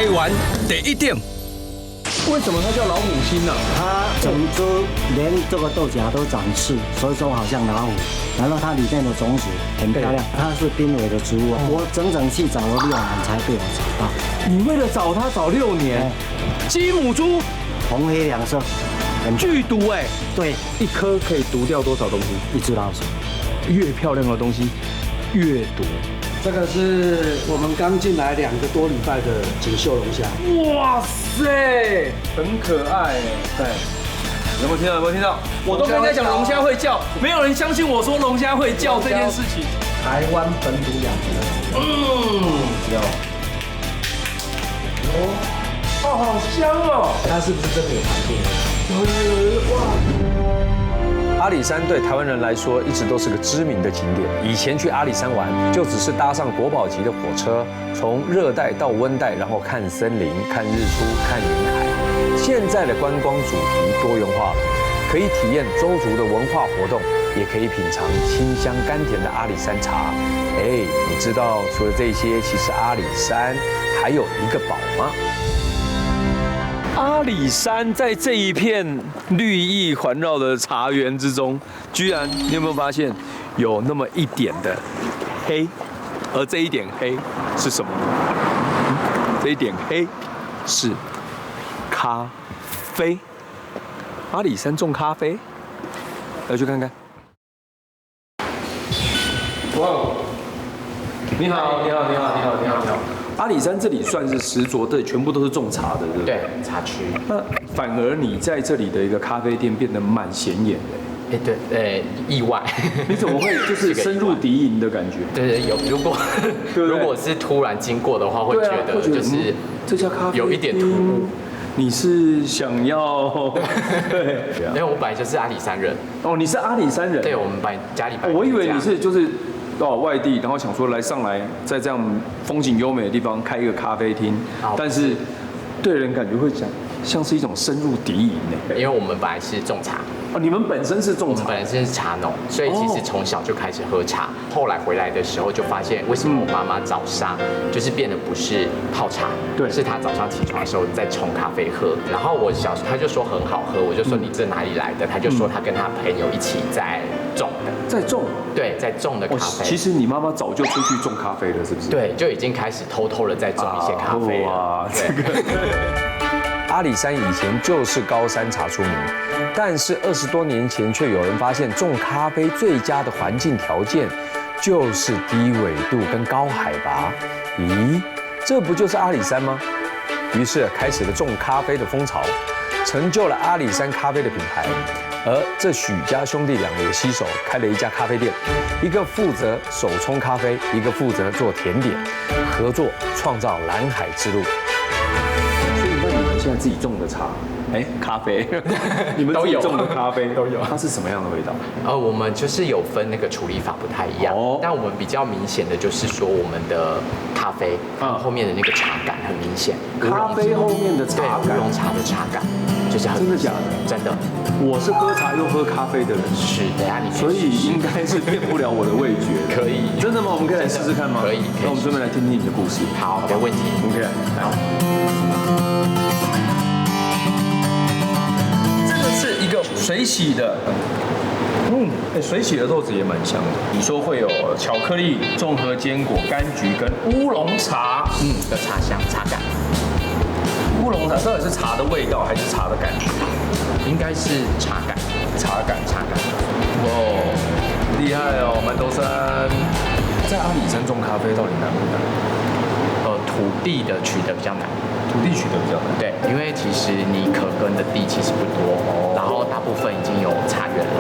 台湾第一点。为什么它叫老母亲呢？它整只连这个豆荚都长刺，所以说好像老虎。然后它里面的种子很漂亮，它是濒危的植物，我整去找了6年才被我找到。你为了找它找6年，鸡母猪，红黑两色，很剧毒哎。对，一颗可以毒掉多少东西？一只老鼠。越漂亮的东西越毒。这个是我们刚进来2个多礼拜的锦绣龙虾。哇塞，很可爱哎。对，有没有听到？有没有听到？我都跟人家讲龙虾会叫，没有人相信我说龙虾会叫这件事情。台湾本土养殖的。有。哦，好香哦！它是不是真的有糖度？哇！阿里山对台湾人来说一直都是个知名的景点。以前去阿里山玩，就只是搭上国宝级的火车，从热带到温带，然后看森林、看日出、看云海。现在的观光主题多元化了，可以体验邹族的文化活动，也可以品尝清香甘甜的阿里山茶。哎，你知道除了这些，其实阿里山还有一个宝吗？阿里山在这一片绿意环绕的茶园之中，居然你有没有发现有那么一点的黑？而这一点黑是什么？这一点黑是咖啡。阿里山种咖啡，要去看看。哇！你好，你好，你好，你好，你好，你好。阿里山这里算是石斫的，全部都是种茶的，对不对？对，茶区。那反而你在这里的一个咖啡店变得蛮显眼的。哎，对，意外。你怎么会就是深入敌营的感觉？对，有如果是突然经过的话，会觉得就是这家咖啡有一点突兀。你是想要？对，因为我本来就是阿里山人。哦，你是阿里山人？对，我们家里本来。我以为你是就是到外地，然后想说上来在这样风景优美的地方开一个咖啡厅，但是对人感觉会讲像是一种深入敌营呢。因为我们本来是种茶。哦，你们本身是种茶，我们本身是茶农，所以其实从小就开始喝茶。后来回来的时候就发现，为什么我妈妈早上就是变得不是泡茶，对，是她早上起床的时候在冲咖啡喝。然后我小时候她就说很好喝，我就说你这哪里来的？她就说她跟她朋友一起在种的，在种，对，在种的咖啡。其实你妈妈早就出去种咖啡了，是不是？对，就已经开始偷偷的在种一些咖啡了。哇，这个。阿里山以前就是高山茶出名，但是20多年前却有人发现种咖啡最佳的环境条件就是低纬度跟高海拔。咦，这不就是阿里山吗？于是开始了种咖啡的风潮，成就了阿里山咖啡的品牌。而这许家兄弟俩也携手开了一家咖啡店，一个负责手冲咖啡，一个负责做甜点，合作创造蓝海之路。现在自己种的茶，咖啡，你们自己种的咖啡都有，它是什么样的味道？我们就是有分那个处理法不太一样，但我们比较明显的就是说我们的咖啡后面的那个茶感很明显，咖啡后面的茶感，乌龙茶的茶感就是很真的假的？真的，我是喝茶又喝咖啡的人，是，等下你所以应该是骗不了我的味觉。可以，真的吗？我们可以来试试看吗？可以，那我们顺便来听听你的故事。好，没问题。OK， 好。是一个水洗的，水洗的豆子也蛮香的。你说会有巧克力、综合坚果、柑橘跟乌龙茶，的茶香、茶感。乌龙茶到底是茶的味道还是茶的感觉？应该是茶感，茶感。哇，厉害哦，馒头山。在阿里山种咖啡到底难不难？土地的取得比较难。土地取得比较难，对，因为其实你可耕的地其实不多，然后大部分已经有茶园了。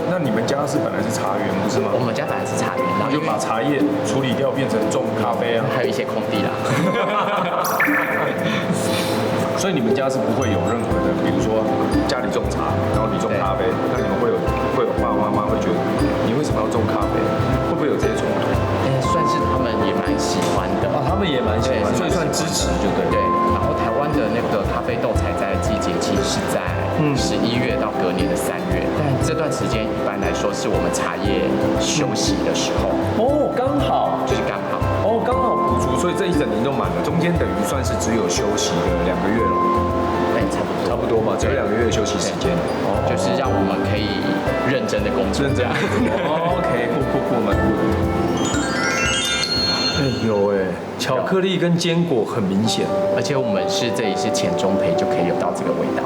那你们家是本来是茶园不是吗？我们家本来是茶园，然后就把茶叶处理掉变成种咖啡啊，还有一些空地啦。所以你们家是不会有任何的，比如说家里种茶，然后你种咖啡，那你们会有爸爸妈妈会觉得你为什么要种咖啡？会不会有这些冲突？算是他们也蛮喜欢的他们也蛮喜欢，所以算支持就对。对，然后台湾的那个咖啡豆采摘季节其实是在11月到隔年的3月，但这段时间一般来说是我们茶叶休息的时候。刚好就是刚好。刚好不足，所以这一整年都满了，中间等于算是只有休息的2个月了。对，差不多嘛，只有2个月的休息时间，就是让我们可以认真的工作，认真。OK， 酷，蛮酷的。哎，有哎，巧克力跟坚果很明显，而且我们这里是浅中培，就可以有到这个味道。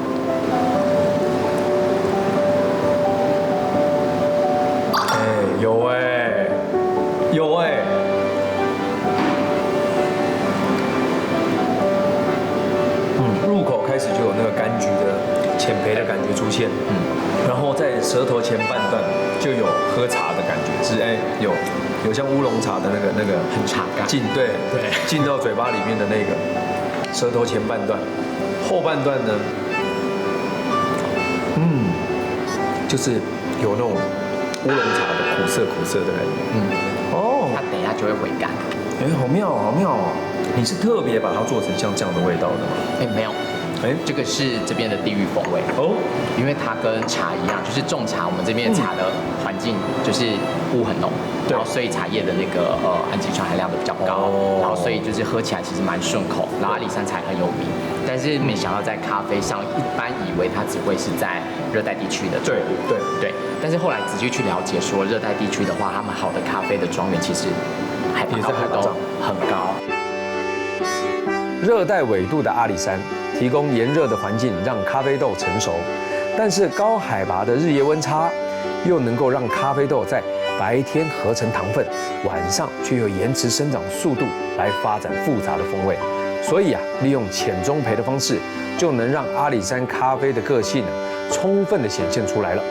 有哎，入口开始就有那个柑橘的浅焙的感觉出现，然后在舌头前半段就有喝茶的感觉，有像乌龙茶的那个很茶感进到嘴巴里面的那个舌头前半段，后半段呢，就是有那种乌龙茶的苦涩的感觉，它等一下就会回甘。哎，好妙哦！你是特别把它做成像这样的味道的吗？哎，没有。这个是这边的地域风味哦，因为它跟茶一样，就是种茶，我们这边茶的环境就是雾很浓，然后所以茶叶的那个氨基酸含量都比较高，然后所以就是喝起来其实蛮顺口，然后阿里山茶很有名，但是没想到在咖啡上，一般以为它只会是在热带地区的作物，对，但是后来仔细去了解，说热带地区的话，他们好的咖啡的庄园其实海拔都很高。热带纬度的阿里山提供炎热的环境，让咖啡豆成熟，但是高海拔的日夜温差又能够让咖啡豆在白天合成糖分，晚上却又延迟生长速度来发展复杂的风味。所以利用浅中焙的方式，就能让阿里山咖啡的个性充分的显现出来了。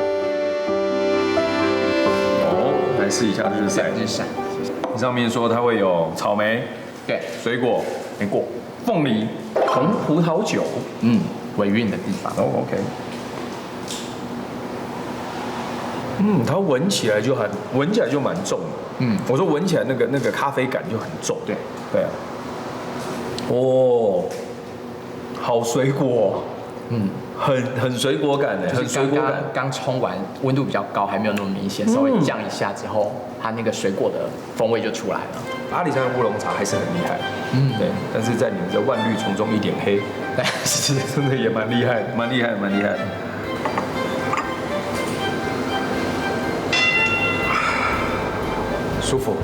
来试一下日晒。上面说它会有草莓，对，水果，莓果。凤梨、红葡萄酒，尾韵的地方。OK。它闻起来就蛮重的。我说闻起来那个咖啡感就很重。对啊。好水果。很水果感的，很水果感。刚冲完，温度比较高，还没有那么明显，稍微降一下之后，它那个水果的风味就出来了。阿里山的乌龙茶还是很厉害，对，但是在你们的万绿丛中一点黑，是真的也蛮厉害的，蛮厉害的。舒服，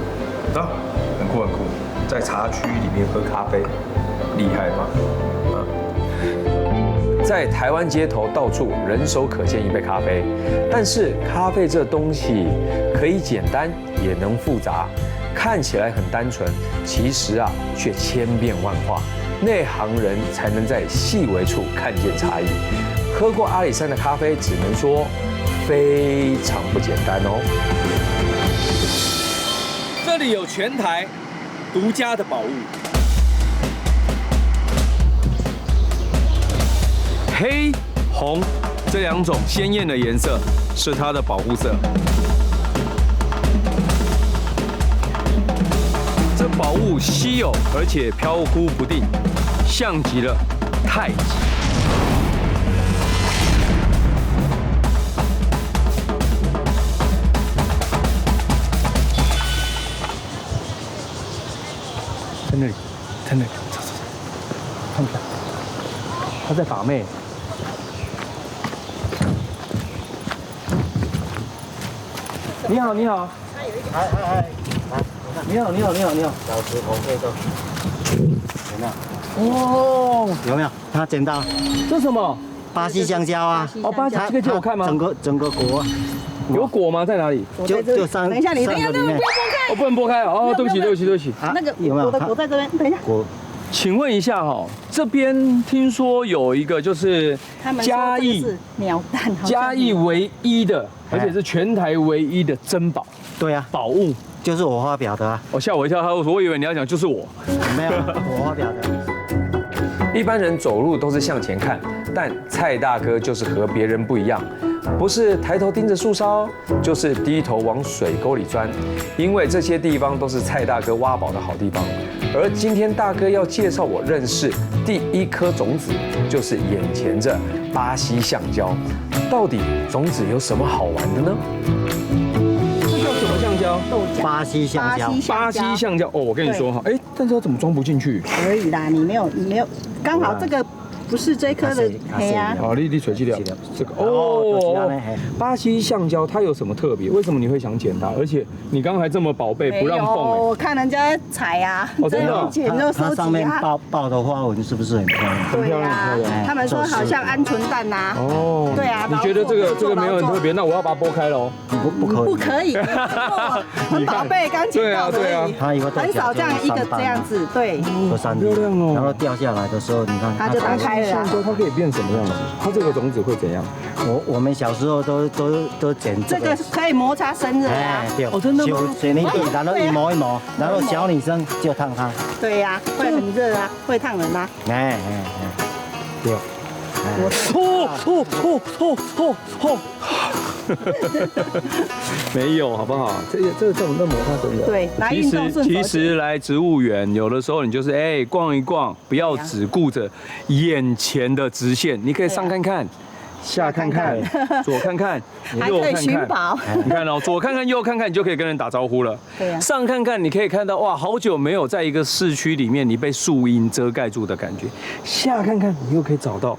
很酷，在茶区里面喝咖啡，厉害吧？在台湾街头到处人手可见一杯咖啡，但是咖啡这东西可以简单也能复杂，看起来很单纯，其实却千变万化，内行人才能在细微处看见差异。喝过阿里山的咖啡，只能说非常不简单哦。这里有全台独家的宝物。黑、红这2种鲜艳的颜色是它的保护色。这宝物稀有而且飘忽不定，像极了太极。在那里，走，看不看？他在把妹。你好。嗨，你好。小石头配豆，有没有？他捡到。这什么？巴西香蕉啊。巴西，这个借我看吗？整个果。有果吗？在哪里？就上。等一下，你里面。我不能剥开哦，对不起。那个有没有？我的果在这边，等一下。果。请问一下这边听说有一个就是嘉义鸟蛋，嘉义唯一的，而且是全台唯一的珍宝。对啊，宝物就是我发表的。吓我一跳，我以为你要讲就是我。没有，我发表的。一般人走路都是向前看，但蔡大哥就是和别人不一样，不是抬头盯着树梢，就是低头往水沟里钻，因为这些地方都是蔡大哥挖宝的好地方。而今天大哥要介绍我认识第1颗种子，就是眼前这巴西橡胶。到底种子有什么好玩的呢？这叫什么橡胶？豆巴西橡胶，巴西橡胶哦，我跟你说哈，哎，但是它怎么装不进去？可以啦，你没有，刚好这个不是这颗的黑啊。好，你水气了，这个哦，巴西橡胶它有什么特别？为什么你会想捡它？而且你刚刚还这么宝贝，不让碰哎。我看人家采啊，真的，捡都收它上面集啊。爆的花纹是不是很漂亮？对呀，他们说好像鹌鹑蛋呐。哦。对啊。你觉得这个没有很特别？那我要把它剥开喽。不可以。不可以。很宝贝，刚捡到对啊。它一个很少这样一个这样子，对。有3滴，然后掉下来的时候，你看它就打开了。橡胶它可以变什么样子？它这个种子会怎样？我们小时候都捡这个可以摩擦生热啊。对，真的吗？水泥地，然后一磨一磨，然后小女生就烫它。对呀，会很热啊，会烫人啊。对。没有，好不好？这种摩擦真的。对，来运动顺手。其实来植物园，有的时候你就是逛一逛，不要只顾着眼前的直线，你可以上看看，下看看，左看看，右看看。你看哦，左看看，右看看，你就可以跟人打招呼了。对呀。上看看，你可以看到哇，好久没有在一个市区里面，你被树荫遮盖住的感觉。下看看，你又可以找到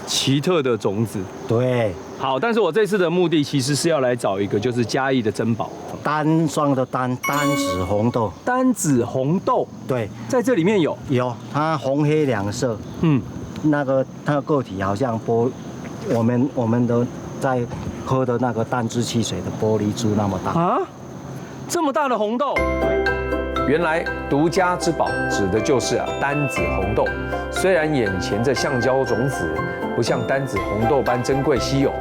奇特的种子。对。好，但是我这次的目的其实是要来找一个，就是嘉义的珍宝，单双的单子红豆。单子红豆，对，在这里面有，它红黑2色。它的个体好像我们的在喝的那个淡质汽水的玻璃珠那么大啊，这么大的红豆。原来独家之宝指的就是单子红豆。虽然眼前这橡胶种子不像单子红豆般珍贵稀有，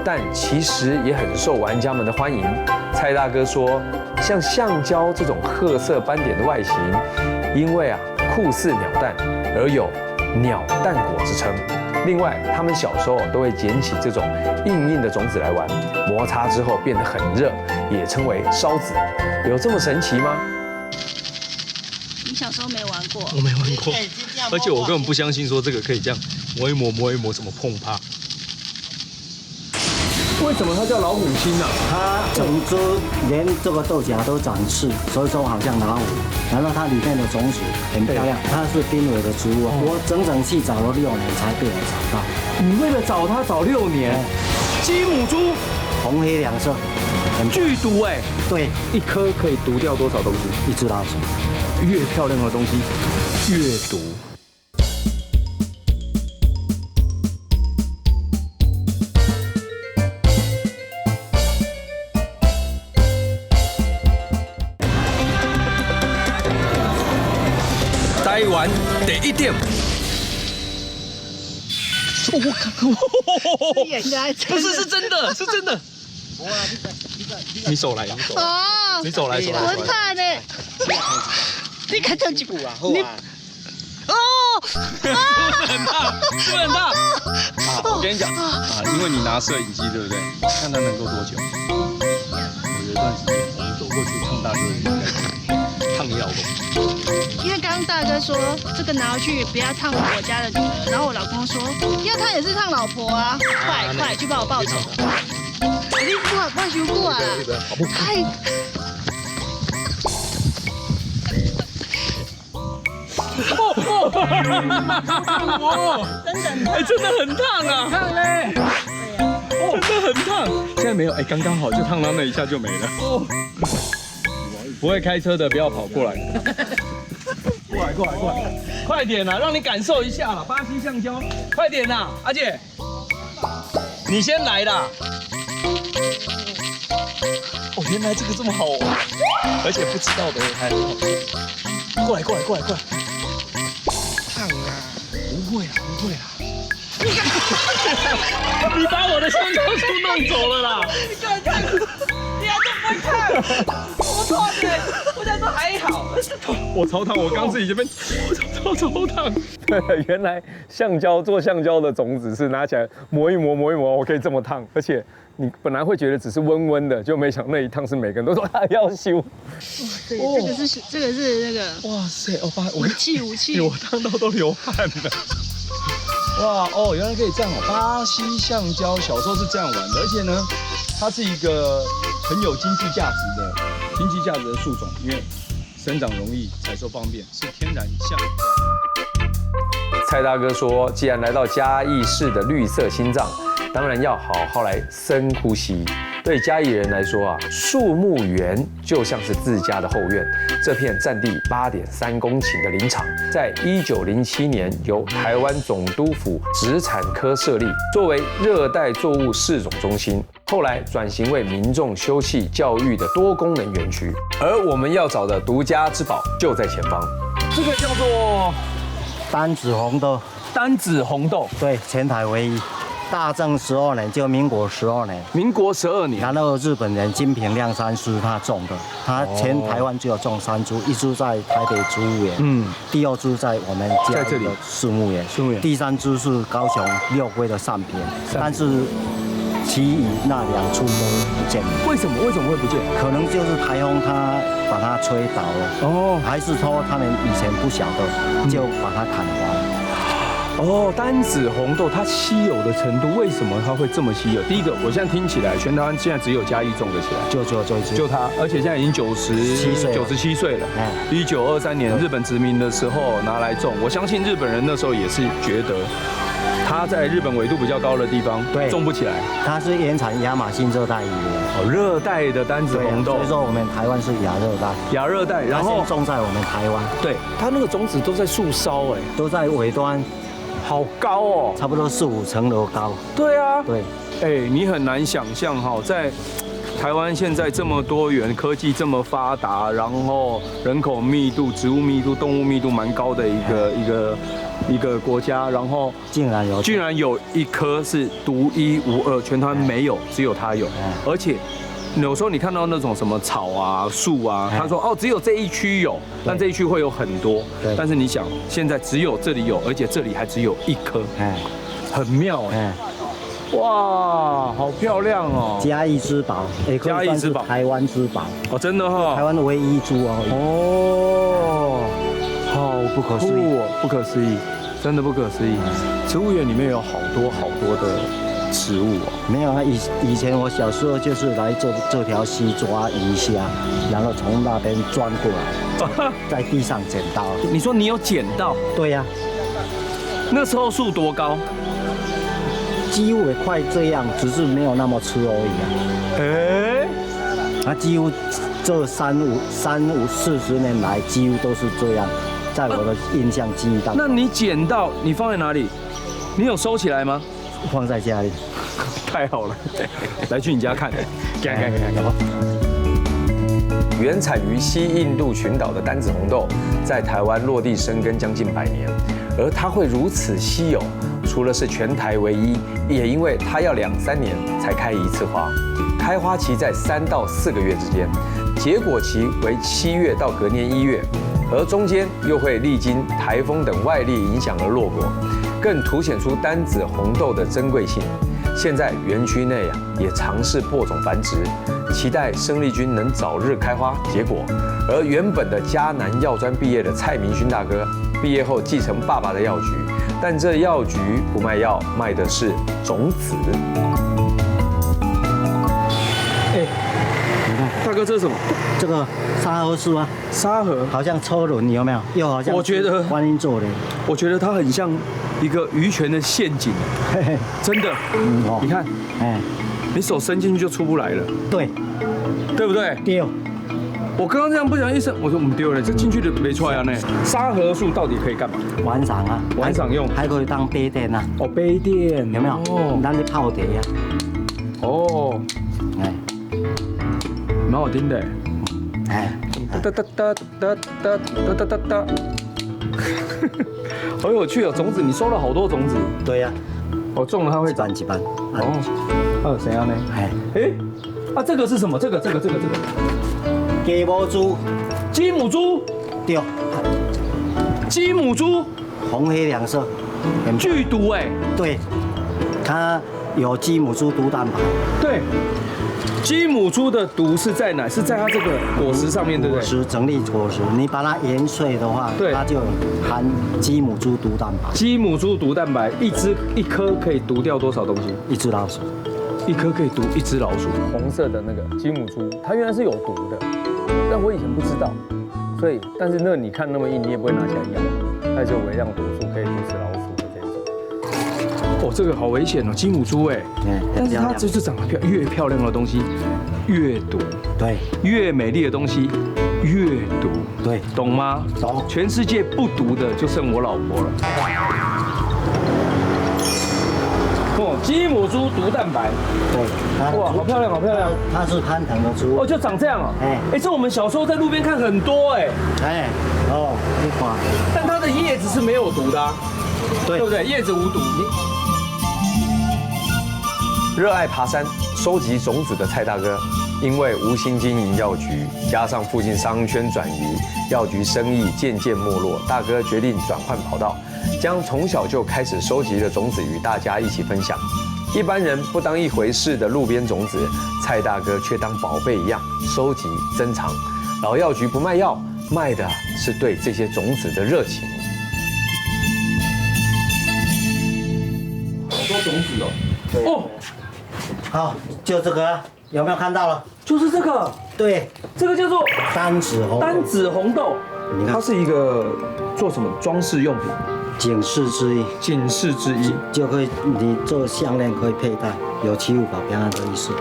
但其实也很受玩家们的欢迎。蔡大哥说，像橡胶这种褐色斑点的外形，因为酷似鸟蛋，而有鸟蛋果之称。另外，他们小时候都会捡起这种硬的种子来玩，摩擦之后变得很热，也称为烧子。有这么神奇吗？你小时候没玩过？我没玩过，而且我根本不相信说这个可以这样磨一磨，怎么碰它？为什么它叫老虎心啊？它整只连这个豆荚都长刺，所以说好像老虎。然后它里面的种子很漂亮，它是濒危的植物。我整去找了6年才被我找到。你为了找它找6年？鸡母猪，红黑2色，很剧毒哎。对，一颗可以毒掉多少东西？一只老鼠。越漂亮的东西越毒。台湾第1点。我靠！不是，是真的，是真的。你手来，你手来。我怕呢。你看这几步啊，你哦，是不是很大？是不是很大？我跟你讲因为你拿摄影机，对不对？看它能够多久？我有一段时间，我们走过去烫大哥应该烫1老公。因为刚刚大哥说这个拿回去不要烫我家的女儿，然后我老公说要烫也是烫老婆啊，快去帮我报仇！你我修过啊，太。真的很烫啊！烫嘞！真的很烫。现在没有，刚刚好就烫到那一下就没了。不会开车的不要跑过来。过来，快点啦，让你感受一下啦，巴西橡胶，快点啦，阿姐，你先来啦。原来这个这么好玩，而且不知道的还很好。过来。烫啊！不会啦。你把我的橡胶树弄走了啦！你敢看？你还都不会看？我错的，我想说还好。我超烫，我刚自己这边超烫。对，原来做橡胶的种子是拿起来磨一磨，我可以这么烫，而且你本来会觉得只是温温的，就没想那一烫是每个人都说他要修。对，这个是那个。哇塞，武器，我烫到都流汗了。哇原来可以这样巴西橡胶小时候是这样玩的，而且呢，它是一个很有经济价值的经济价值的树种，因为生长容易，采收方便，是天然橡。蔡大哥说，既然来到嘉义市的绿色心脏，当然要好好来深呼吸。对嘉义人来说啊，树木园就像是自家的后院。这片占地8.3公顷的林场，在1907年由台湾总督府植产科设立，作为热带作物试种中心。后来转型为民众休憩教育的多功能园区。而我们要找的独家之宝就在前方，这个叫做单子红豆，单子红豆，对，全台唯一。大正12年，就民国12年，民国12年，然后日本人金平亮山师他种的，他全台湾只有种3株，一株在台北植物园，第2株在我们嘉义的树木园，第3株是高雄六龟的善品，但是其余那2株都不见了。为什么会不见？可能就是台风它把它吹倒了，还是说他们以前不晓得就把它砍伐了。单子红豆它稀有的程度，为什么它会这么稀有？第一个，我现在听起来，全台湾现在只有嘉义种得起来，就它，而且现在已经97岁了。1923年日本殖民的时候拿来种，我相信日本人那时候也是觉得，它在日本纬度比较高的地方种不起来。它是原产亚马逊热带雨林，热带的单子红豆，所以说我们台湾是亚热带，然后种在我们台湾。对，它那个种子都在树梢，都在尾端。好高哦，差不多4-5层楼高。对啊，对，你很难想象哈，在台湾现在这么多元，科技这么发达，然后人口密度、植物密度、动物密度蛮高的一个国家，然后竟然有一棵是独一无二，全台湾没有，只有它有，而且。有时候你看到那种什么草啊、树啊，他说只有这一区有，但这一区会有很多。但是你想，现在只有这里有，而且这里还只有1棵，很妙哇，好漂亮哦！嘉义之宝，嘉义之宝，台湾之宝真的哈，台湾的唯一株好不可思议不可思议，真的不可思议。植物园里面有好多的。植物没有啊，以前我小时候就是来这条溪抓鱼虾，然后从那边钻过来，在地上捡到。你说你有捡到？对呀。那时候树多高？几乎也快这样，只是没有那么粗而已它几乎这40年来，几乎都是这样，在我的印象记忆当中。那你捡到，你放在哪里？你有收起来吗？放在家里，太好了，来去你家看，看。原产于西印度群岛的单子红豆，在台湾落地生根将近100年，而它会如此稀有，除了是全台唯一，也因为它要2-3年才开1次花，开花期在3到4个月之间，结果期为7月到隔年1月，而中间又会历经台风等外力影响而落果。更凸显出单子红豆的珍贵性。现在园区内也尝试播种繁殖，期待生力军能早日开花结果。而原本的嘉南药专毕业的蔡明勋大哥，毕业后继承爸爸的药局，但这药局不卖药，卖的是种子。大哥，这是什么？这个沙河树啊，沙河好像车轮，有没有？又好像我觉得观音做的，我觉得它很像一个鱼泉的陷阱，真的。你看，你手伸进去就出不来了，对不对？对。我刚刚这样不小心一伸，我说我们丢了，这进去的没出来啊呢。沙河树到底可以干嘛？晚上啊，晚上用，还可以当杯垫啊。杯垫有没有？让你泡茶呀。蛮好听的。哒哒哒哒哒哒哒哒哒。好有趣哦，种子你收了好多种子。对呀。我种了它会长几瓣。怎样呢？这个是什么？这个。鸡母猪。鸡母猪。对。鸡母猪。红黑两色。剧毒对。它有鸡母猪毒蛋白。对。鸡母猪的毒是在哪？是在它这个果实上面，对不对？果实整粒果实，你把它研碎的话，它就含鸡母猪毒蛋白。鸡母猪毒蛋白，一颗可以毒掉多少东西？一只老鼠。一颗可以毒1只老鼠。红色的那个鸡母猪，它原来是有毒的，但我以前不知道，所以但是那个你看那么硬，你也不会拿起来咬，它就有微量毒素可以毒死老鼠的这种。哦，这个好危险哦，鸡母猪哎，但是它就是长得越漂亮的东西越毒，对，越美丽的东西越毒，对，懂吗？懂。全世界不毒的就剩我老婆了。哦，鸡母猪毒蛋白，对，哇，好漂亮，好漂亮。它是攀藤的猪。哦，就长这样哦。哎，这我们小时候在路边看很多哎。一花。但它的叶子是没有毒的啊，对不对？叶子无毒。热爱爬山、收集种子的蔡大哥，因为无心经营药局，加上附近商圈转移，药局生意渐渐没落，大哥决定转换跑道，将从小就开始收集的种子与大家一起分享。一般人不当一回事的路边种子，蔡大哥却当宝贝一样收集珍藏。老药局不卖药，卖的是对这些种子的热情。好多种子哦。对。哦。好，就这个，有没有看到了？就是这个，对，这个叫做单子红豆，你看它是一个做什么装饰用品？警示之意，警示之意，就可以你做项链可以佩戴，有祈福保平安的意思。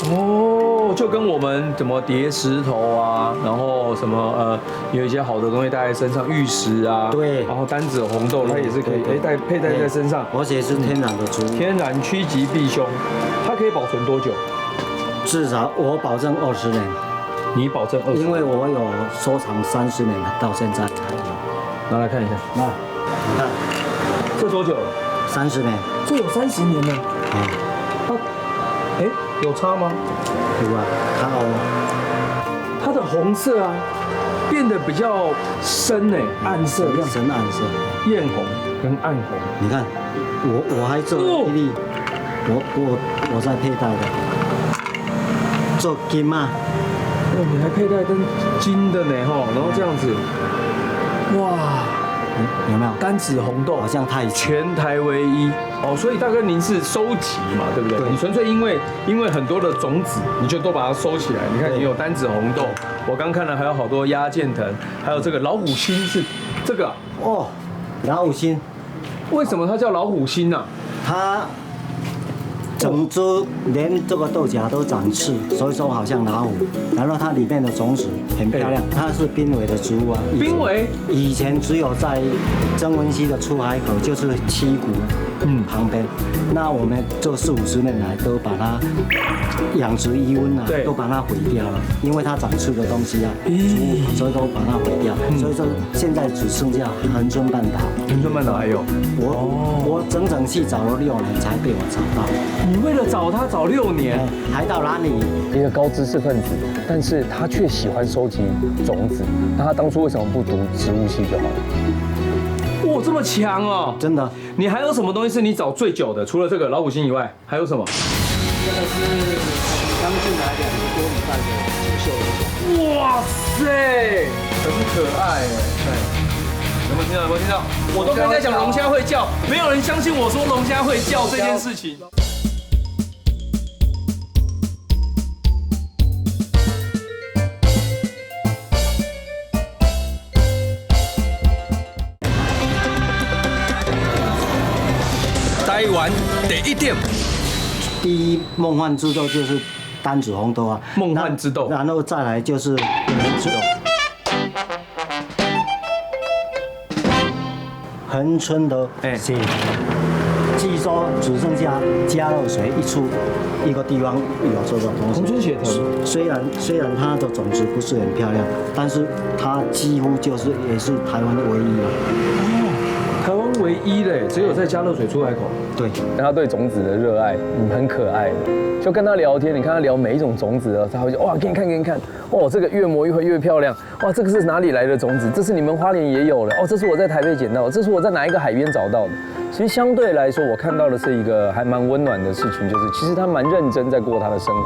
哦，就跟我们怎么叠石头啊，然后什么有一些好的东西戴在身上，玉石啊，对，然后单子红豆它也是可以佩戴在身上，而且是天然的猪，天然趋吉避凶，它可以保存多久？至少我保证20年。你保证20年？因为我有收藏30年了，到现在还有。拿来看一下，那你看，这多久了？30年。这有30年了。它，哎，有差吗？有啊，看哦。它的红色啊，变得比较深呢，暗色，深暗色，艳红跟暗红。你看，我还做一粒，我在佩戴的，做金嘛。哦，你还佩戴跟金的呢哈，然后这样子，哇，有没有？单子红豆好像太全台唯一哦，所以大哥您是收集嘛，对不对？对。你纯粹因为很多的种子，你就都把它收起来。你看你有单子红豆，我刚看了还有好多鸭剑藤，还有这个老虎心是这个哦，老虎心。为什么它叫老虎心呢？它整只连这个豆荚都长刺，所以说好像老虎。然后它里面的种子很漂亮，它是濒危的植物啊。濒危？以前只有在曾文溪的出海口，就是七股旁边。那我们这40-50年来都把它养殖低温啊，都把它毁掉了，因为它长刺的东西啊，所以都把它毁掉。所以说现在只剩下恒春半岛。恒春半岛还有？我整整去找了6年才被我找到。你为了找他找6年，还到哪里？一个高知识分子，但是他却喜欢收集种子。那他当初为什么不读植物系就好了？哇，这么强哦！真的。你还有什么东西是你找最久的？除了这个老虎心以外，还有什么？这个是刚进来2个多礼拜的锦绣龙虾。哇塞，很可爱哎！有没有听到？有没有听到？我都刚才讲龙虾会叫，没有人相信我说龙虾会叫这件事情。台湾第一点，第一梦幻之豆就是单子红豆啊，梦幻之豆，然后再来就是恒春的血，据说只剩下加热水一个地方有这个东西。恒春血藤虽然它的种子不是很漂亮，但是它几乎也是台湾唯一了。台湾唯一的，只有在加热水出海口。对，他对种子的热爱，很可爱的。就跟他聊天，你看他聊每一种种子，他会说哇，给你看，哦，这个越磨越会越漂亮，哇，这个是哪里来的种子？这是你们花莲也有的，哦，这是我在台北捡到的，这是我在哪一个海边找到的。其实相对来说，我看到的是一个还蛮温暖的事情，就是其实他蛮认真在过他的生活。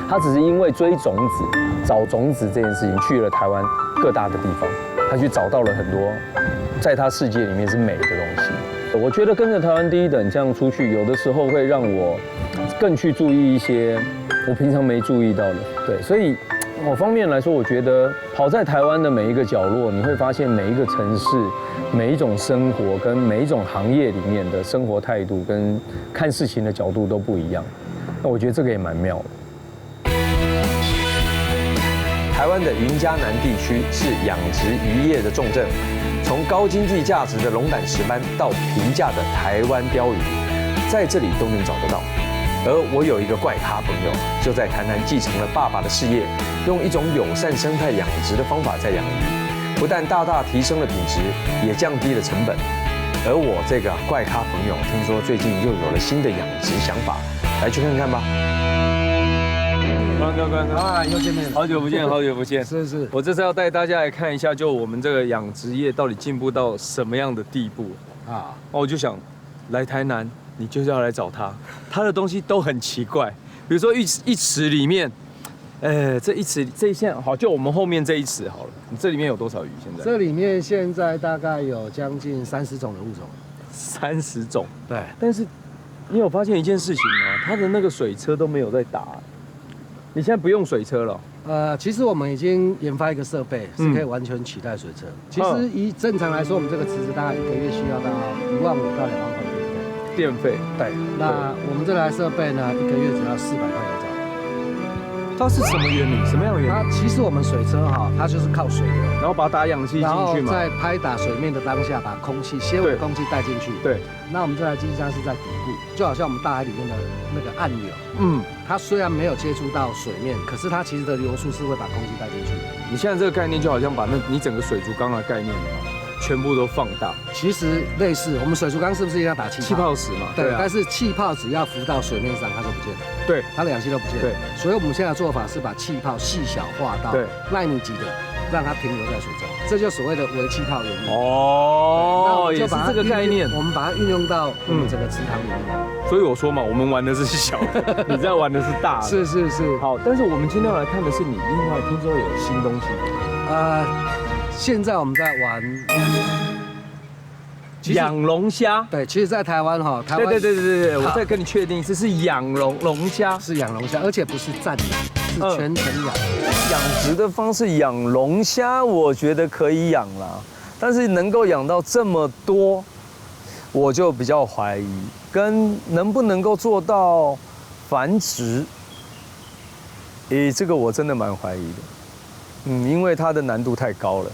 他只是因为追种子、找种子这件事情，去了台湾各大的地方，他去找到了很多在他世界里面是美的东西。我觉得跟着台湾第一等这样出去，有的时候会让我更去注意一些我平常没注意到的。对，所以某方面来说，我觉得跑在台湾的每一个角落，你会发现每一个城市、每一种生活跟每一种行业里面的生活态度跟看事情的角度都不一样。那我觉得这个也蛮妙的。台湾的云嘉南地区是养殖渔业的重镇，从高经济价值的龙胆石斑到平价的台湾鲷鱼，在这里都能找得到。而我有一个怪咖朋友，就在台南继承了爸爸的事业，用一种友善生态养殖的方法在养鱼，不但大大提升了品质，也降低了成本。而我这个怪咖朋友，听说最近又有了新的养殖想法，来去看看吧。关啊，又见面了，好久不见，好久不见。是，我这次要带大家来看一下，就我们这个养殖业到底进步到什么样的地步啊？我就想来台南，你就是要来找他，他的东西都很奇怪，比如说一池里面，这一池这一线好，就我们后面这一池好了，你这里面有多少鱼？现在这里面现在大概有将近30种的物种，30种。对，但是你有发现一件事情吗？它的那个水车都没有在打。你现在不用水车了？其实我们已经研发一个设备，是可以完全取代水车。其实以正常来说，我们这个池子大概1个月需要到1万5到2万块的电费。对，那我们这台设备呢，1个月只要400块有找。它是什么原理？什么样的原理？它其实我们水车哈，它就是靠水流，然后把它打氧气进去嘛，在拍打水面的当下，把空气纤维空气带进去。对。那我们这台机箱是在底部，就好像我们大海里面的那个暗流。它虽然没有接触到水面，可是它其实的流速是会把空气带进去的。你现在这个概念就好像把你整个水族缸的概念全部都放大。其实类似，我们水族缸是不是一定要打气泡池嘛？对，但是气泡只要浮到水面上，它就不见了。对，它的氧气都不见了。对，所以我们现在的做法是把气泡细小化到纳米级的，让它停留在水中，这就所谓的微气泡原理。哦，也是这个概念。我们把它运用到我们整个池塘里面。所以我说嘛，我们玩的是小的，你在玩的是大的。是。好，但是我们今天要来看的是你另外听说有新东西。现在我们在玩养龙虾。对，其实，在台湾哈，台湾对，我再跟你确定一次，是养龙虾，是养龙虾，而且不是暂养，是全程养。养殖的方式养龙虾，我觉得可以养啦，但是能够养到这么多，我就比较怀疑，跟能不能够做到繁殖，这个我真的蛮怀疑的。因为它的难度太高了。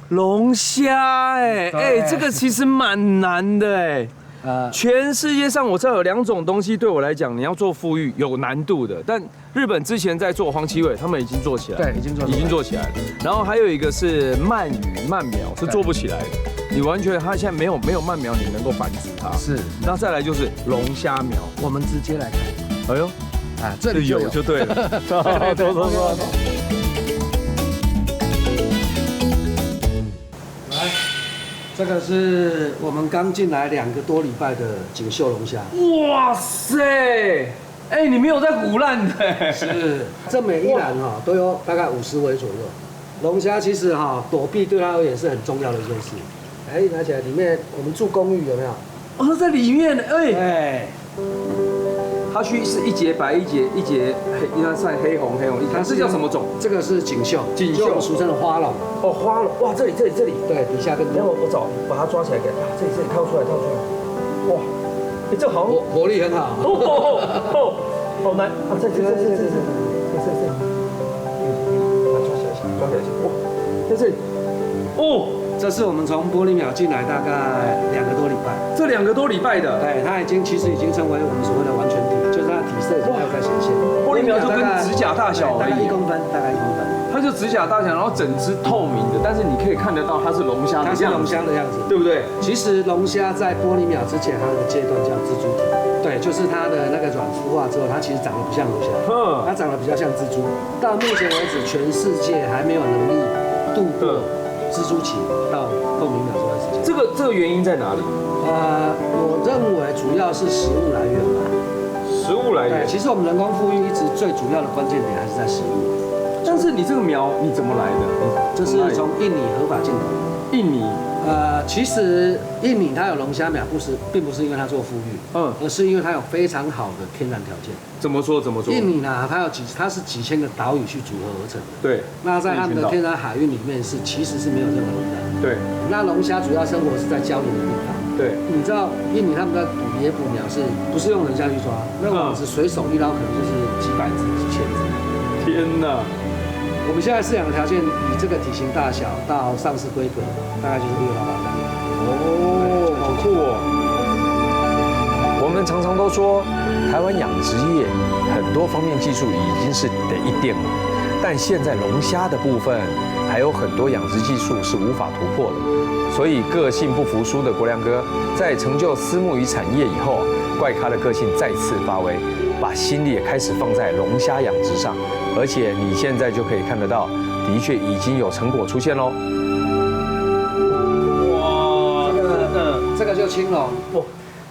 龙虾，这个其实蛮难的，全世界上我知道有2种东西对我来讲，你要做富裕有难度的，但日本之前在做黄鳍尾，他们已经做起来了，对，已经做起来了。然后还有一个是鳗鱼、鳗苗是做不起来的，你完全它现在没有鳗苗，你能够繁殖它。是，那再来就是龙虾苗，我们直接来看。哎呦，这里有就对了。走。这个是我们刚进来2个多礼拜的锦绣龙虾。哇塞！你没有在唬烂的。是，这每一篮都有大概50尾左右。龙虾其实躲避对它而言是很重要的一件事。拿起来，里面我们住公寓有没有？哦，在里面它须是一节白一节黑，应该算黑红。它是叫什么种？这个是锦绣，就我们俗称的花龙。哦，花龙，哇，这里，对，底下跟然后我把它抓起来给，这里掏出来，哇，这好像活力很好。好难啊！这，把它抓起来，哇，在这里，这是我们从玻璃苗进来大概2个多礼拜，这2个多礼拜的，对，它其实已经成为我们所谓的完全体，就是它的体色已经没有在显现。玻璃苗就跟指甲大小而已，大概1公分，它就指甲大小，然后整只透明的，但是你可以看得到它是龙虾的样子，它是龙虾的样子，对不对？其实龙虾在玻璃苗之前，它有个阶段叫蜘蛛体，对，就是它的那个软孵化之后，它其实长得不像龙虾，它长得比较像蜘蛛。到目前为止，全世界还没有能力度过蜘蛛期到透明苗这段时间。这个原因在哪里？我认为主要是食物来源吧。食物来源。其实我们人工富裕一直最主要的关键点还是在食物。但是你这个苗你怎么来的？这是从印尼合法进口。印尼，其实印尼它有龙虾苗，并不是因为它做富裕，而是因为它有非常好的天然条件。怎么说？印尼呢，它是几千个岛屿去组合而成的。对。那在他们的天然海域里面其实是没有任何龙虾。对。那龙虾主要生活是在礁岩的地方。对。你知道印尼他们的捕野捕鸟是不是用人下去抓？那网子随手一捞，可能就是几百只、几千只。天哪！我们现在饲养的条件，以这个体型大小到上市规格，大概就是6到8个月。哦，好酷哦！我们常常都说，台湾养殖业很多方面技术已经是得一定了，但现在龙虾的部分还有很多养殖技术是无法突破的。所以个性不服输的国亮哥，在成就丝木鱼产业以后，怪咖的个性再次发威，把心力也开始放在龙虾养殖上，而且你现在就可以看得到，的确已经有成果出现喽。哇，这个就青龙，哇，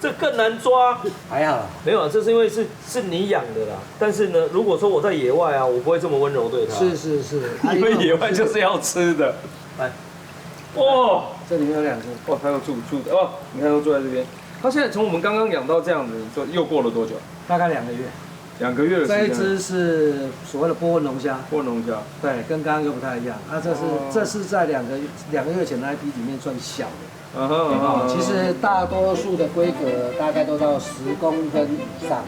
这更难抓。还好，没有啊，这是因为是你养的啦。但是呢，如果说我在野外啊，我不会这么温柔对它。是，因为野外就是要吃的。来，哇，这里面有2只。哇，它又住的哦，你看都坐在这边。它现在从我们刚刚养到这样子，又过了多久？大概2个月。2个月的时间。这一只是所谓的波纹龙虾。波纹龙虾。对，跟刚刚又不太一样。这是在2个月前那一批里面算小的。其实大多数的规格大概都到10公分以上。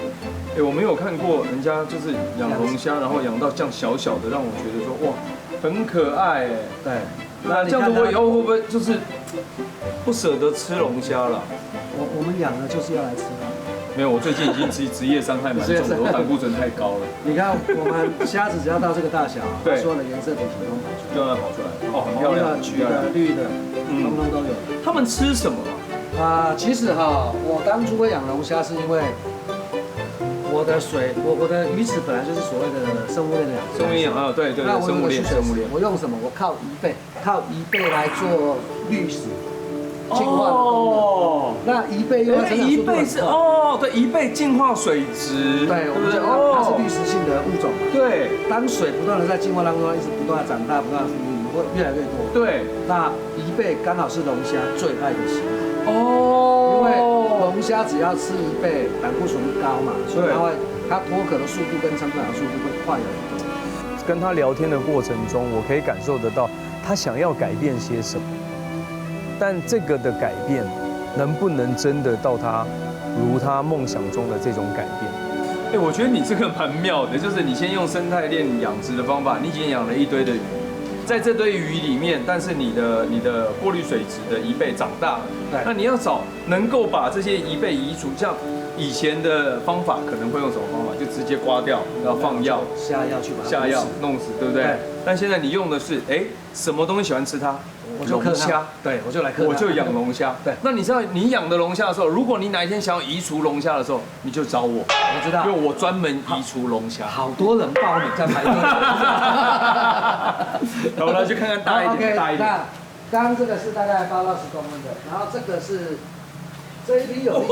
我没有看过人家就是养龙虾，然后养到这样小小的，让我觉得说哇，很可爱哎。对。那这样子我以后会不会就是不舍得吃龙虾了？我们养的就是要来吃的。没有，我最近已经职业伤害蛮重的，我胆固醇太高了。你看，我们虾子只要到这个大小，对，所有的颜色体型都跑出来，就让它跑出来。哦，很漂亮，橘的、绿的，通通都有。他们吃什么其实我当初会养龙虾是因为我的鱼池本来就是所谓的生物链的养殖。生物链啊，对，那我有个蓄水池，我用什么？我靠鱼背来做滤食。净化的功能。那贻贝又贻贝是对，贻贝净化水质，对，我们讲它是滤食性的物种。对，当水不断的在净化当中，一直不断的长大，不断的孵育，会越来越多。对，那贻贝刚好是龙虾最爱的食物。因为龙虾只要吃贻贝，胆固醇高嘛，所以它脱壳的速度跟成长的速度会快很多。跟他聊天的过程中，我可以感受得到他想要改变些什么。但这个的改变，能不能真的到他如他梦想中的这种改变？我觉得你这个蛮妙的，就是你先用生态链养殖的方法，你已经养了一堆的鱼，在这堆鱼里面，但是你的过滤水质的贻贝长大了，那你要找能够把这些贻贝移除，像以前的方法可能会用什么方法？就直接刮掉，然后放药，下药去把它下药弄死，对不对？但现在你用的是，什么东西喜欢吃它？龙虾，对，我就来克它，我就养龙虾。对，那你知道你养的龙虾的时候，如果你哪一天想要移除龙虾的时候，你就找我，我知道，因为我专门移除龙虾。好多人报名在排队。好了，去看看大一点，大一点。那刚刚这个是大概8到10公分的，然后这个是这一批有台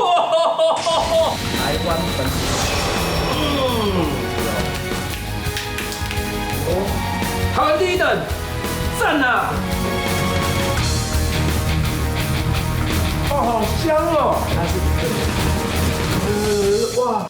湾本土。台湾第一等。赞啊！好香哦！哇！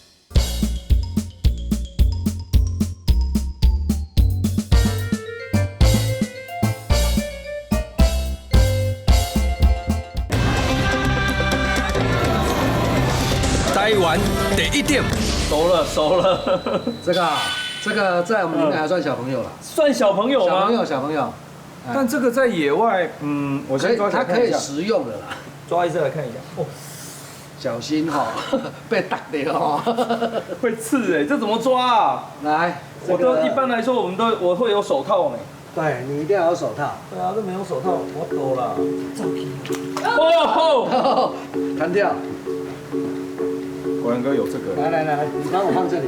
台湾第一点，熟了。这个在我们里面还算小朋友了。算小朋友吗？小朋友。但这个在野外，我先抓起来看一下，它可以食用的啦。抓一次来看一下。哦，小心被打的会刺这怎么抓啊？来，一般来说我会有手套没？对，你一定要有手套。对啊，这没有手套，我抖了。哦，弹跳。国仁哥有这个。来，你帮我放这里。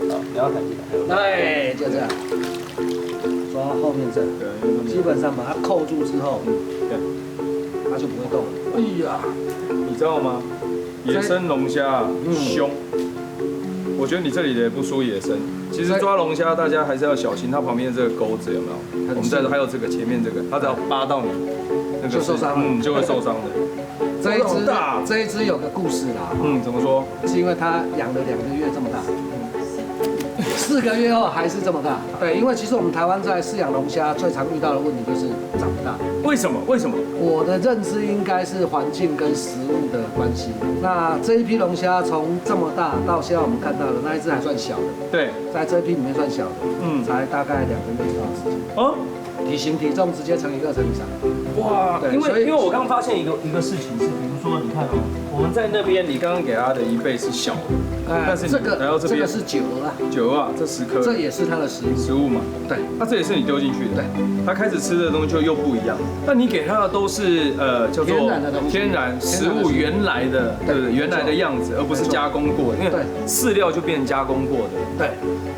好，不要弹进来。对，就这样。抓后面这，基本上把它扣住之后，它就不会动了。哎呀，你知道吗？野生龙虾凶，我觉得你这里的不输野生。其实抓龙虾大家还是要小心，它旁边这个钩子有没有？我们在还有这个前面这个，它只要扒到你，那个就受伤了，就会受伤的。这一只有个故事啦。怎么说？是因为它养了2个月这么大，4个月后还是这么大。对，因为其实我们台湾在饲养龙虾最常遇到的问题就是长不大。为什么？我的认知应该是环境跟食物的关系。那这一批龙虾从这么大到现在我们看到的那一只还算小的，对，在这一批里面算小的，才大概2个月以上的时间。哦，体型体重直接乘以2乘以3。哇，因为我刚发现一个事情是，比如说你看哦，我们在那边你刚刚给它的1倍是小的，但是这个来到这边是酒鹅啊，酒鹅啊，这10颗，这也是它的食物嘛。对，那这也是你丢进去的。对，它开始吃的东西就又不一样。那你给它的都是叫做天然的东西，天然食物原来的，对不对？原来的样子，而不是加工过的。因为饲料就变成加工过的。对，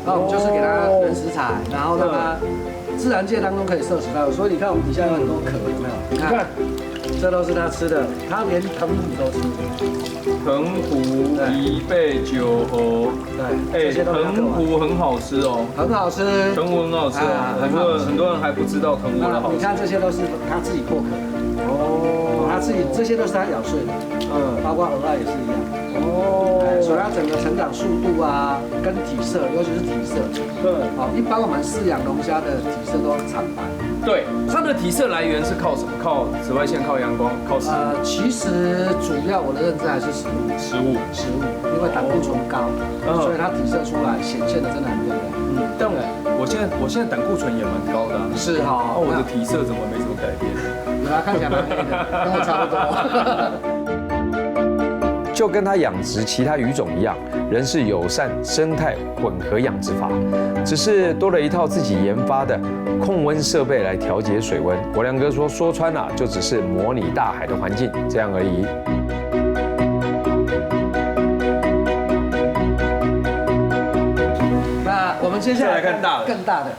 然后我们就是给它原食材，然后让它自然界当中可以摄取到。所以你看我们底下有很多壳，有没有？你看。这都是他吃的，他连藤壶都吃。藤壶、贻贝、酒鹅，对，藤壶很好吃哦，很好吃，藤壶很好吃哦，很多人还不知道藤壶的好吃。你看这些都是他自己破壳的，哦，他自己这些都是他咬碎的，包括鹅啊也是一样，哦，所以它整个成长速度啊，跟体色，尤其是体色，好，一般我们饲养龙虾的体色都惨白。对，它的体色来源是靠什么？靠紫外线、靠阳光、靠食物。其实主要我的认知还是食物，因为胆固醇高，所以它体色出来显现的真的很漂亮。但我现在胆固醇也蛮高的。是哈，那我的体色怎么没什么改变？有啊，看起来蛮黑的，跟我差不多。就跟它养殖其他鱼种一样，仍是友善生态混合养殖法，只是多了一套自己研发的控温设备来调节水温。国良哥说穿了，就只是模拟大海的环境这样而已。那我们接下来看更大的。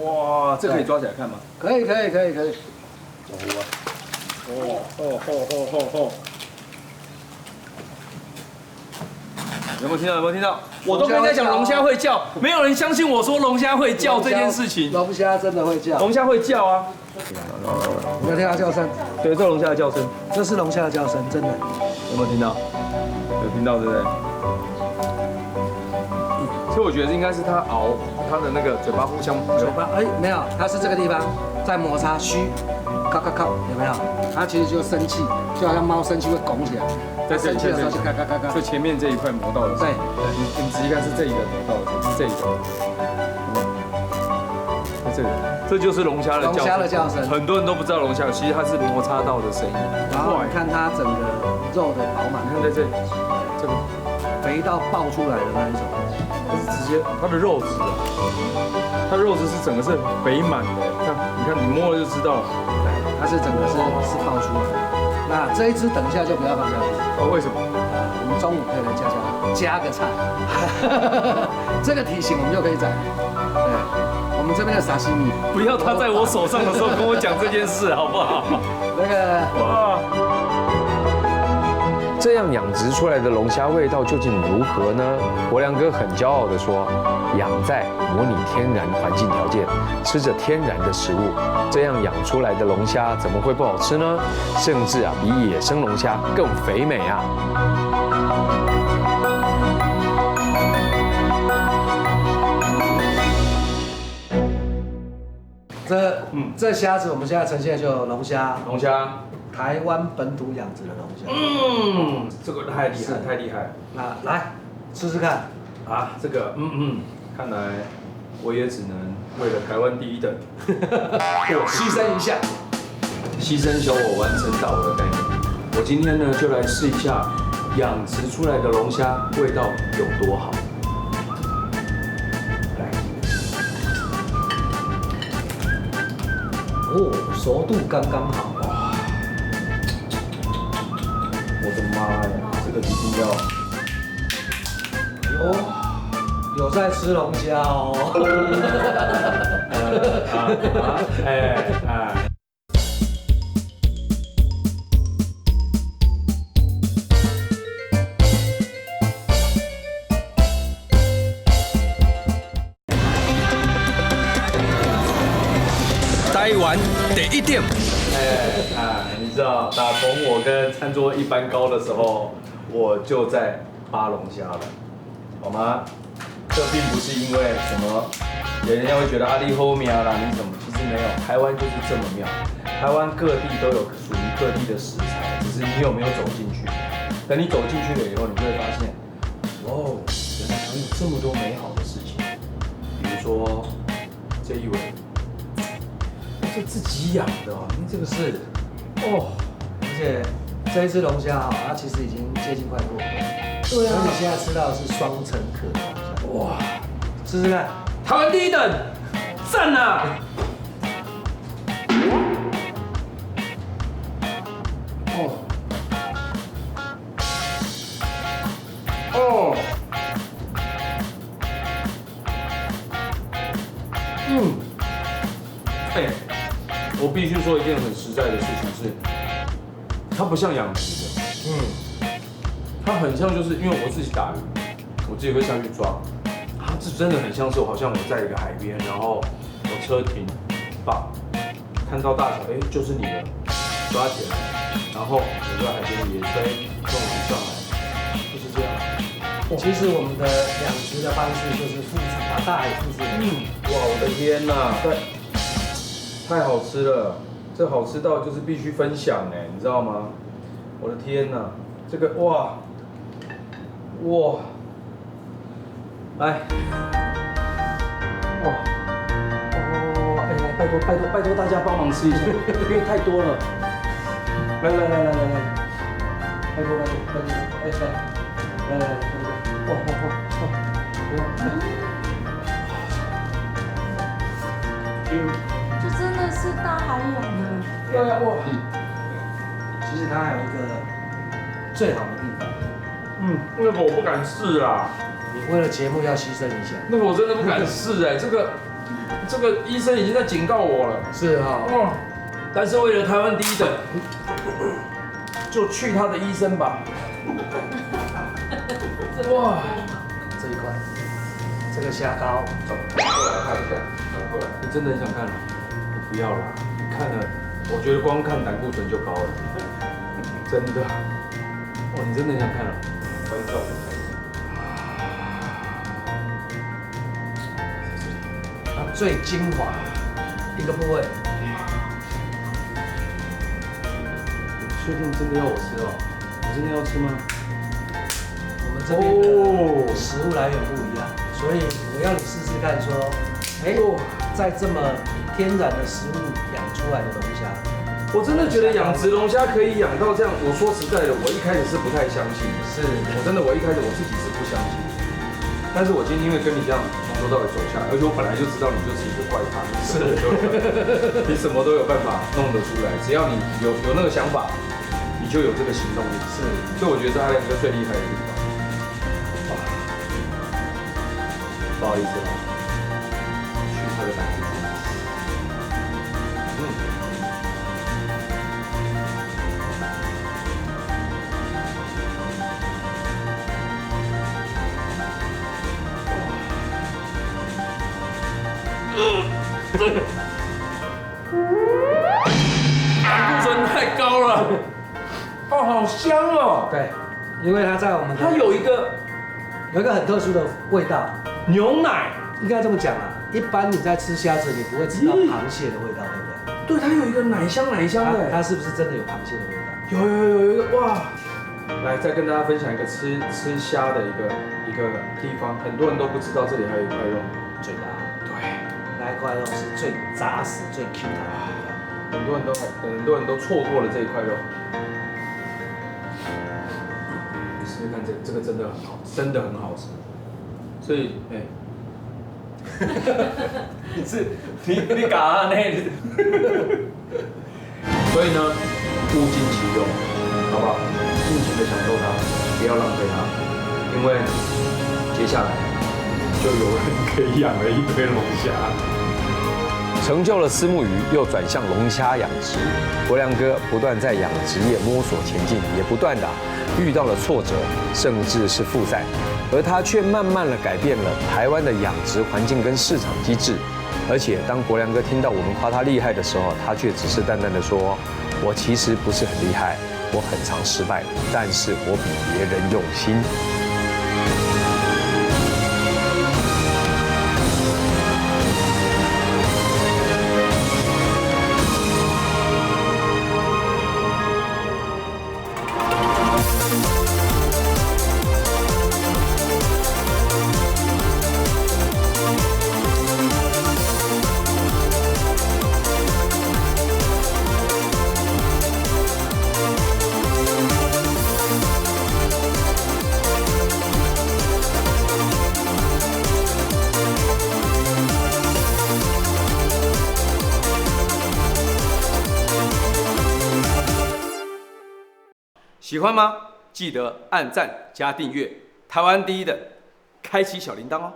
哇，这可以抓起来看吗？可以。有没有听到？我都跟在讲龙虾会叫，没有人相信我说龙虾会叫这件事情。龙虾真的会叫，龙虾会叫啊！有没有听到叫声？对，这龙虾的叫声，这是龙虾的叫声，真的。有没有听到？有听到对不对？所以我觉得应该是它熬它的那个嘴巴互相没有，它是这个地方在摩擦嘘，靠，有没有？它其实就生气，就好像猫生气会拱起来。在生气的时候就咔。就前面这一块磨到的。对，你仔细看是这一个磨到的，是这一个。在这里，这就是龙虾的叫声。很多人都不知道龙虾，其实它是摩擦到的声音。然后你看它整个肉的饱满，你看在这里，这个肥到爆出来的那一种，它是直接它的肉质啊，它的肉质是整个是肥满的。你看你摸了就知道了，它是整个是爆出来的。那这一只等一下就不要放下去。为什么？我们中午可以来加个菜，这个体型我们就可以宰。对，我们这边的沙西米。不要他在我手上的时候跟我讲这件事，好不好？那个哇，这样养殖出来的龙虾味道究竟如何呢？国良哥很骄傲地说，养在模拟天然环境条件，吃着天然的食物，这样养出来的龙虾怎么会不好吃呢？甚至比野生龙虾更肥美啊！这虾子我们现在呈现就有龙虾，台湾本土养殖的龙虾。这个太厉害。那来试试看啊，这个看来我也只能为了台湾第一等，牺牲一下，牺牲小我完成大我的概念。我今天呢就来试一下养殖出来的龙虾味道有多好。来，熟度刚刚好。哇，我的妈呀，这个一定要。有在吃龙虾哦。台湾第一点。你知道，打从我跟餐桌一般高的时候，我就在扒龙虾了，好吗？这并不是因为什么，人家会觉得阿力后面啦，你怎么？其实没有，台湾就是这么妙。台湾各地都有属于各地的食材，只是你有没有走进去。等你走进去了以后，你就会发现，哦，原来还有这么多美好的事情。比如说这一尾，这自己养的哦，你这个是，哦，而且这一只龙虾哈，它其实已经接近快过河。对啊。而且现在吃到的是双层壳的龙虾。哇，试试看。台湾第一等，赞啊！哦。哦。我必须说一件很实在的事情是，它不像养殖的，它很像就是因为我自己打鱼，我自己会下去抓，它是真的很像是好像我在一个海边，然后我车停，放，看到大小，就是你的，抓起来，然后我在海边野炊，弄鱼上来，就是这样。其实我们的养殖的方式就是复制，把大海复制。哇，我的天哪，太好吃了，这好吃到就是必须分享哎，你知道吗？我的天哪，这个哇，来，哇，来拜托大家帮忙吃一下，因为太多了。来，拜托，来，这真的是大海养的。对啊，哇！其实它还有一个最好的地方。那个我不敢试啊。你为了节目要牺牲一下。那个我真的不敢试哎，这个医生已经在警告我了。是哈。但是为了台湾第一等，就去他的医生吧。哇，这一块，这个虾膏，过来看一下，过来。你真的很想看了？你不要啦，你看了，我觉得光看胆固醇就高了，真的。你真的很想看了？观众。它最精华一个部位。确定真的要我吃哦？你真的要吃吗？我们这边的食物来源不一样，所以我要你试试看，说，在这么天然的食物养出来的龙虾，我真的觉得养殖龙虾可以养到这样。我说实在的，我一开始是不太相信，我一开始我自己是不相信。但是我今天因为跟你这样从头到尾走下来，而且我本来就知道你就是一个怪咖，你什么都有办法弄得出来，只要你有那个想法。你就有这个行动力，所以我觉得这阿亮哥最厉害的地方。哇，不好意思啦，去他的胆固醇。胆固醇太高了。好香哦！对，因为它在我们它有一个很特殊的味道，牛奶，应该这么讲啊。一般你在吃虾子，你不会吃到螃蟹的味道，对不对？对，它有一个奶香的。它是不是真的有螃蟹的味道？有一个哇！来，再跟大家分享一个吃虾的一个地方，很多人都不知道这里还有一块肉，最大。对，那一块肉是最扎实、最 Q 弹的地方。很多人都错过了这一块肉。试试看，这个真的很好，真的很好吃。所以，你搞啊那？所以呢，物尽其用，好不好？尽情的享受它，不要浪费它，因为接下来就有人可以养了一堆龙虾。成就了虱目鱼，又转向龙虾养殖。国亮哥不断在养殖业摸索前进，也不断的遇到了挫折，甚至是负债，而他却慢慢的改变了台湾的养殖环境跟市场机制，而且当国良哥听到我们夸他厉害的时候，他却只是淡淡的说：“我其实不是很厉害，我很常失败，但是我比别人用心。”喜欢吗？记得按赞加订阅，台湾第一的，开启小铃铛哦。